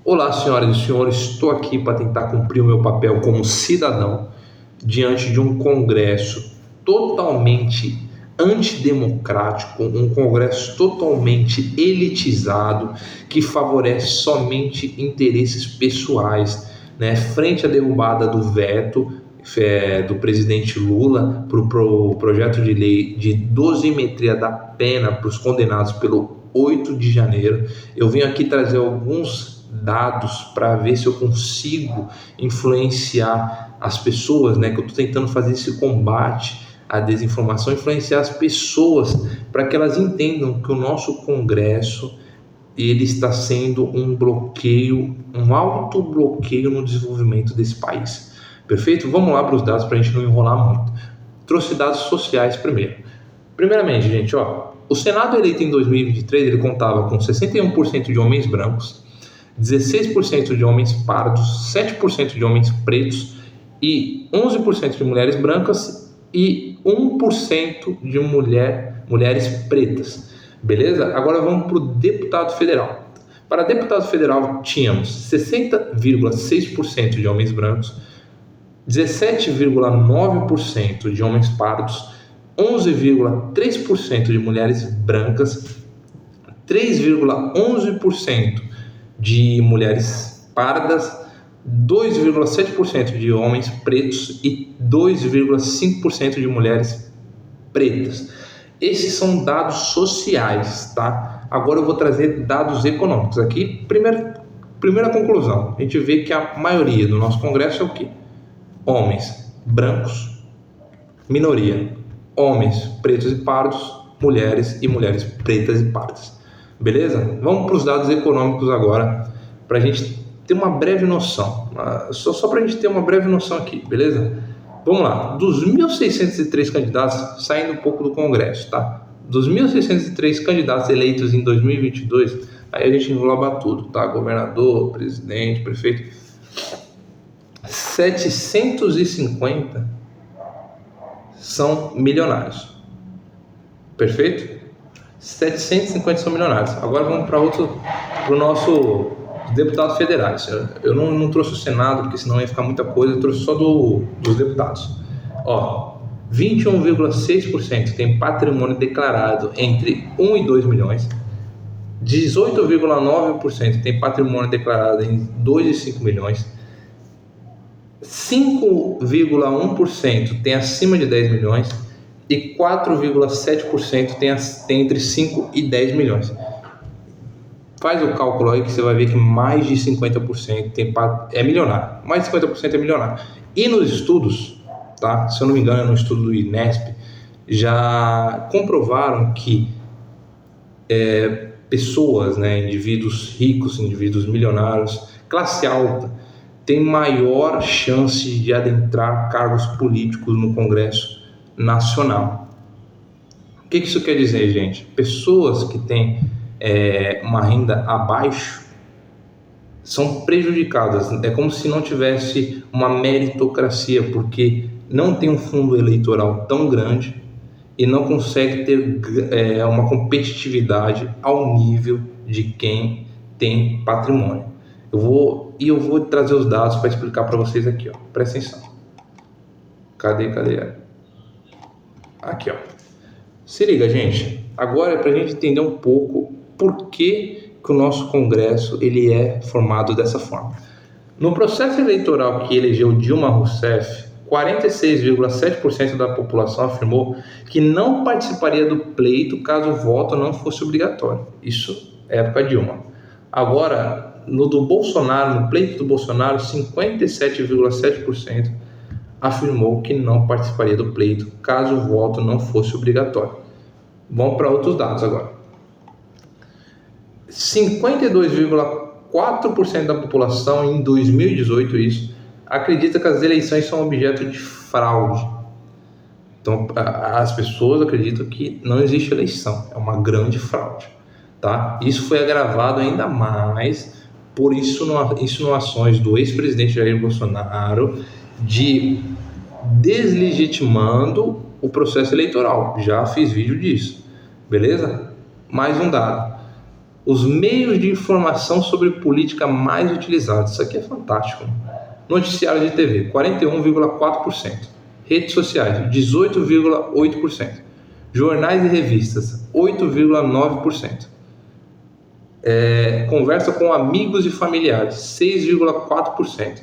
Olá, senhoras e senhores, estou aqui para tentar cumprir o meu papel como cidadão diante de um Congresso totalmente antidemocrático, um Congresso totalmente elitizado, que favorece somente interesses pessoais, né? Frente à derrubada do veto do presidente Lula para o projeto de lei de dosimetria da pena para os condenados pelo 8 de janeiro, eu venho aqui trazer alguns dados para ver se eu consigo influenciar as pessoas, né? Que eu estou tentando fazer esse combate à desinformação, influenciar as pessoas para que elas entendam que o nosso Congresso ele está sendo um bloqueio, um autobloqueio no desenvolvimento desse país. Perfeito? Vamos lá para os dados para a gente não enrolar muito. Trouxe dados sociais primeiro. Primeiramente, gente, o Senado eleito em 2023 ele contava com 61% de homens brancos, 16% de homens pardos, 7% de homens pretos e 11% de mulheres brancas e 1% de mulheres pretas. Beleza? Agora vamos para o deputado federal. Para deputado federal tínhamos 60,6% de homens brancos, 17,9% de homens pardos, 11,3% de mulheres brancas, 3,11% de mulheres pardas, 2,7% de homens pretos e 2,5% de mulheres pretas. Esses são dados sociais, tá? Agora eu vou trazer dados econômicos aqui. Primeira conclusão, a gente vê que a maioria do nosso Congresso é o quê? Homens brancos, minoria, homens pretos e pardos, mulheres e mulheres pretas e pardas. Beleza? Vamos para os dados econômicos agora, para a gente ter uma breve noção. Só para a gente ter uma breve noção aqui, beleza? Vamos lá. Dos 1.603 candidatos, saindo um pouco do Congresso, tá? Dos 1.603 candidatos eleitos em 2022, aí a gente engloba tudo, tá? Governador, presidente, prefeito. 750 são milionários. Perfeito? 750 são milionários. Agora vamos para o nosso deputados federais. Eu não trouxe o Senado, porque senão ia ficar muita coisa. Eu trouxe só dos deputados. 21,6% tem patrimônio declarado entre 1 e 2 milhões. 18,9% tem patrimônio declarado em 2 e 5 milhões. 5,1% tem acima de 10 milhões e 4,7% tem entre 5 e 10 milhões. Faz o cálculo aí que você vai ver que mais de 50% é milionário. Mais de 50% é milionário. E nos estudos, tá? Se eu não me engano, no estudo do INESP, já comprovaram que pessoas, né, indivíduos ricos, indivíduos milionários, classe alta, tem maior chance de adentrar cargos políticos no Congresso Nacional. O que isso quer dizer, gente? Pessoas que têm uma renda abaixo são prejudicadas. É como se não tivesse uma meritocracia, porque não tem um fundo eleitoral tão grande e não consegue ter uma competitividade ao nível de quem tem patrimônio. Eu vou trazer os dados para explicar para vocês aqui, presta atenção. Cadê? Aqui, Se liga, gente. Agora é para a gente entender um pouco por que o nosso Congresso ele é formado dessa forma. No processo eleitoral que elegeu Dilma Rousseff, 46,7% da população afirmou que não participaria do pleito caso o voto não fosse obrigatório. Isso é época Dilma. Agora, no pleito do Bolsonaro, 57,7% afirmou que não participaria do pleito caso o voto não fosse obrigatório. Vamos para outros dados agora. 52,4% da população em 2018 acredita que as eleições são objeto de fraude. Então, as pessoas acreditam que não existe eleição, é uma grande fraude, tá? Isso foi agravado ainda mais por insinuações do ex-presidente Jair Bolsonaro de deslegitimando o processo eleitoral. Já fiz vídeo disso, beleza? Mais um dado. Os meios de informação sobre política mais utilizados. Isso aqui é fantástico. Noticiário de TV, 41,4%. Redes sociais, 18,8%. Jornais e revistas, 8,9%. Conversa com amigos e familiares, 6,4%.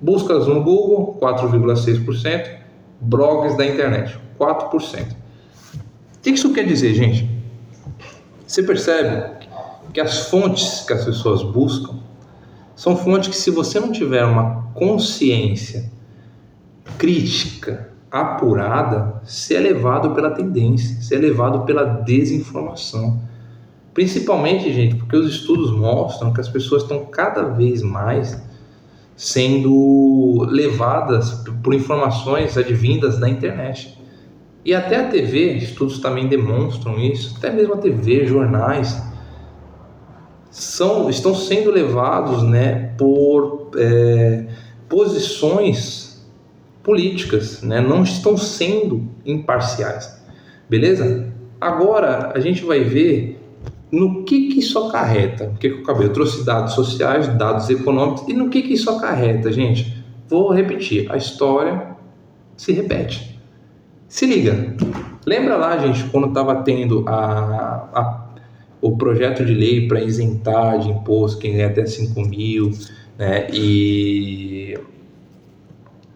Buscas no Google, 4,6%. Blogs da internet, 4%. O que isso quer dizer, gente? Você percebe que as fontes que as pessoas buscam são fontes que, se você não tiver uma consciência crítica, apurada, você é levado pela tendência, você é levado pela desinformação. Principalmente, gente, porque os estudos mostram que as pessoas estão cada vez mais sendo levadas por informações advindas da internet. E até a TV, estudos também demonstram isso, até mesmo a TV, jornais, estão sendo levados, né, por posições políticas, né, não estão sendo imparciais, beleza? Agora a gente vai ver no que isso acarreta. O que eu acabei? Eu trouxe dados sociais, dados econômicos, e no que isso acarreta, gente? Vou repetir, a história se repete. Se liga, lembra lá, gente, quando estava tendo o projeto de lei para isentar de imposto quem ganha até 5 mil, né, e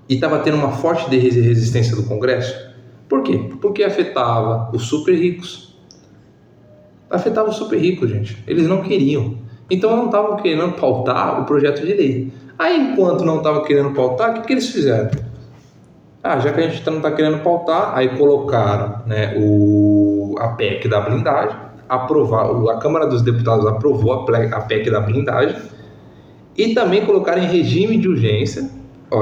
estava tendo uma forte resistência do Congresso? Por quê? Porque afetava os super ricos. Afetava os super ricos, gente. Eles não queriam. Então não estavam querendo pautar o projeto de lei. Aí, enquanto não estavam querendo pautar, o que eles fizeram? Já que a gente não está querendo pautar, aí colocaram, né, a PEC da blindagem, a Câmara dos Deputados aprovou a PEC da blindagem e também colocaram em regime de urgência.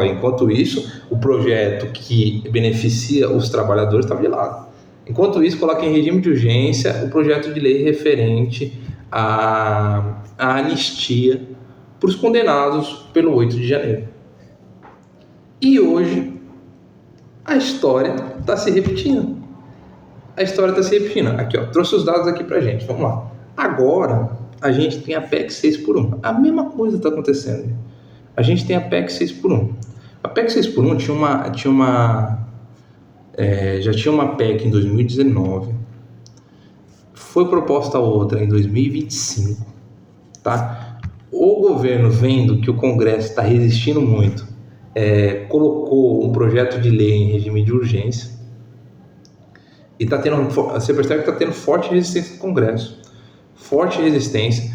Enquanto isso, o projeto que beneficia os trabalhadores estava de lado. Enquanto isso, coloca em regime de urgência o projeto de lei referente à anistia para os condenados pelo 8 de janeiro. E hoje, a história está se repetindo. Aqui, trouxe os dados aqui pra gente, vamos lá. Agora, a gente tem a PEC 6x1. A mesma coisa está acontecendo. A gente tem a PEC 6x1. A PEC 6x1 já tinha uma PEC em 2019. Foi proposta outra em 2025. Tá? O governo, vendo que o Congresso está resistindo muito, colocou um projeto de lei em regime de urgência e você percebe que está tendo forte resistência do Congresso, forte resistência.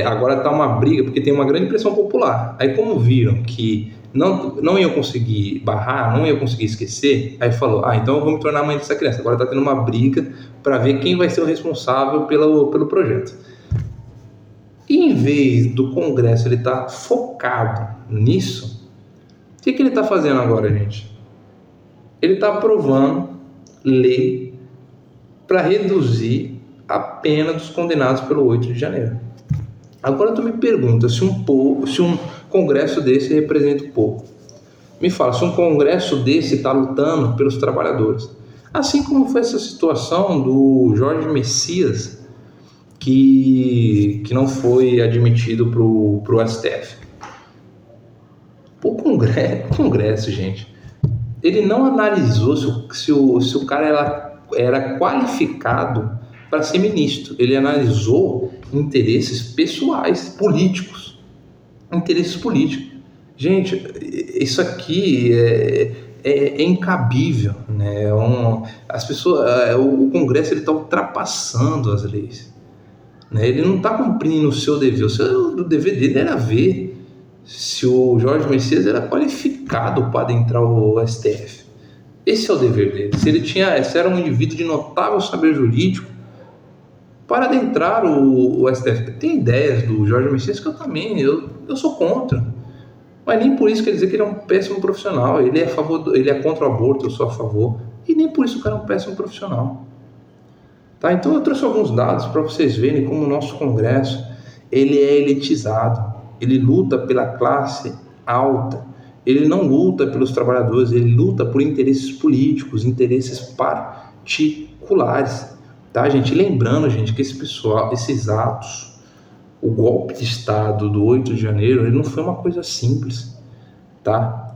Agora está uma briga porque tem uma grande pressão popular. Aí, como viram que não iam conseguir barrar, não iam conseguir esquecer, aí falou, então eu vou me tornar mãe dessa criança. Agora está tendo uma briga para ver quem vai ser o responsável pelo projeto. E em vez do Congresso ele estar focado nisso, o que ele está fazendo agora, gente? Ele está aprovando lei para reduzir a pena dos condenados pelo 8 de janeiro. Agora tu me pergunta se um congresso desse representa o povo. Me fala, se um congresso desse está lutando pelos trabalhadores. Assim como foi essa situação do Jorge Messias, que não foi admitido para o STF. O Congresso, gente, ele não analisou se o cara era qualificado para ser ministro. Ele analisou interesses pessoais, políticos. Interesses políticos. Gente, isso aqui é incabível, né? As pessoas, o Congresso está ultrapassando as leis, né? Ele não está cumprindo o seu dever. O dever dele era ver se o Jorge Messias era qualificado para adentrar o STF. Esse é o dever dele. Se era um indivíduo de notável saber jurídico para adentrar o STF. Tem ideias do Jorge Messias que eu também sou contra. Mas nem por isso quer dizer que ele é um péssimo profissional. Ele é contra o aborto, eu sou a favor. E nem por isso o cara é um péssimo profissional. Tá? Então eu trouxe alguns dados para vocês verem como o nosso Congresso ele é elitizado. Ele luta pela classe alta. Ele não luta pelos trabalhadores, ele luta por interesses políticos, interesses particulares. Tá, gente? Lembrando, gente, que esses atos O golpe de Estado do 8 de janeiro, ele não foi uma coisa simples, tá?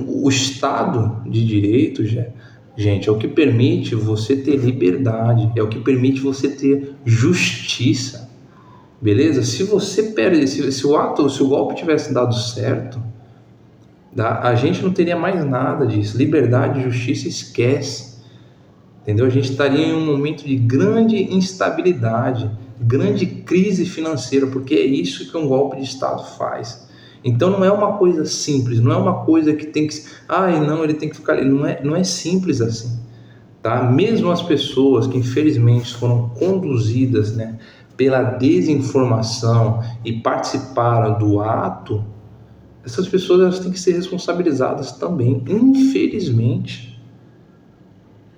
O Estado de Direito, gente, é o que permite você ter liberdade, é o que permite você ter justiça, beleza? Se você perde, se o golpe tivesse dado certo, a gente não teria mais nada disso. Liberdade e justiça, esquece. Entendeu? A gente estaria em um momento de grande instabilidade, grande crise financeira, porque é isso que um golpe de Estado faz. Então não é uma coisa simples, não é uma coisa que tem que... não, ele tem que ficar ali. Não é simples assim. Tá? Mesmo as pessoas que infelizmente foram conduzidas, né, pela desinformação e participaram do ato, essas pessoas elas têm que ser responsabilizadas também, infelizmente.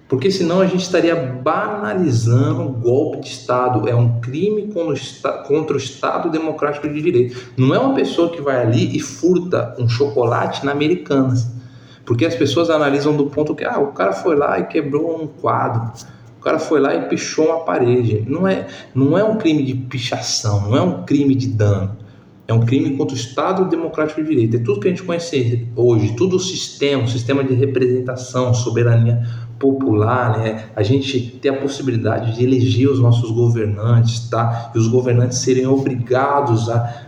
Porque senão a gente estaria banalizando o golpe de Estado. É um crime contra o Estado Democrático de Direito. Não é uma pessoa que vai ali e furta um chocolate na Americanas. Porque as pessoas analisam do ponto que o cara foi lá e quebrou um quadro. O cara foi lá e pichou uma parede. Não é um crime de pichação, não é um crime de dano. É um crime contra o Estado Democrático de Direito. É tudo que a gente conhece hoje, tudo o sistema de representação, soberania popular, né? A gente ter a possibilidade de eleger os nossos governantes, tá? E os governantes serem obrigados a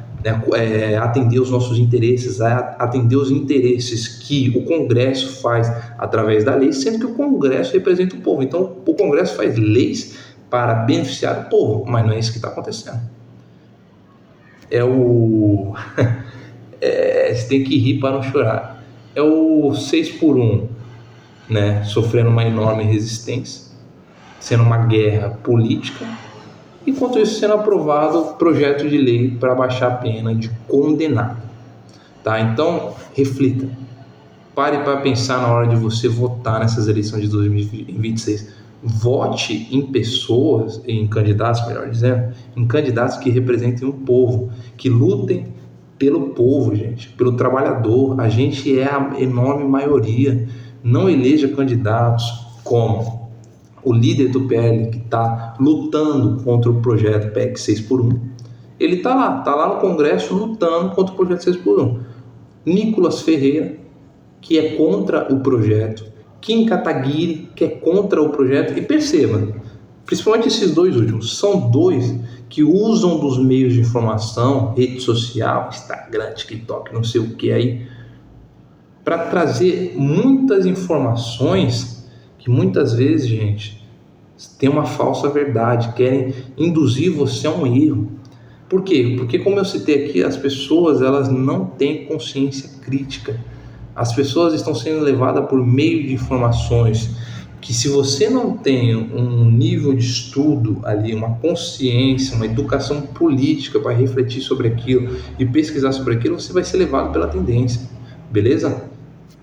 atender os nossos interesses, a atender os interesses que o Congresso faz através da lei, sendo que o Congresso representa o povo. Então, o Congresso faz leis para beneficiar o povo, mas não é isso que está acontecendo. Você tem que rir para não chorar. É o 6x1, né, sofrendo uma enorme resistência, sendo uma guerra política, enquanto isso sendo aprovado projeto de lei para baixar a pena de condenado. Tá? Então, reflita. Pare para pensar na hora de você votar nessas eleições de 2026. Vote em pessoas, em candidatos, melhor dizendo, em candidatos que representem o povo, que lutem pelo povo, gente, pelo trabalhador. A gente é a enorme maioria. Não eleja candidatos como o líder do PL, que está lutando contra o projeto PEC 6x1. Ele está lá no Congresso lutando contra o projeto 6x1. Nicolas Ferreira, que é contra o projeto, Kim Kataguiri, que é contra o projeto, e perceba, principalmente esses dois últimos, são dois que usam dos meios de informação, rede social, Instagram, TikTok, não sei o que aí, para trazer muitas informações que muitas vezes, gente, tem uma falsa verdade, querem induzir você a um erro. Por quê? Porque, como eu citei aqui, as pessoas elas não têm consciência crítica. As pessoas estão sendo levadas por meio de informações que, se você não tem um nível de estudo ali, uma consciência, uma educação política para refletir sobre aquilo e pesquisar sobre aquilo, você vai ser levado pela tendência, beleza?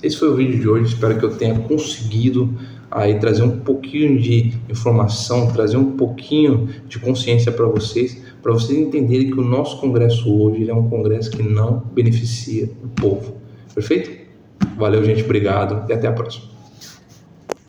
Esse foi o vídeo de hoje, espero que eu tenha conseguido aí trazer um pouquinho de informação, trazer um pouquinho de consciência para vocês entenderem que o nosso Congresso hoje é um Congresso que não beneficia o povo. Perfeito? Valeu, gente, obrigado e até a próxima.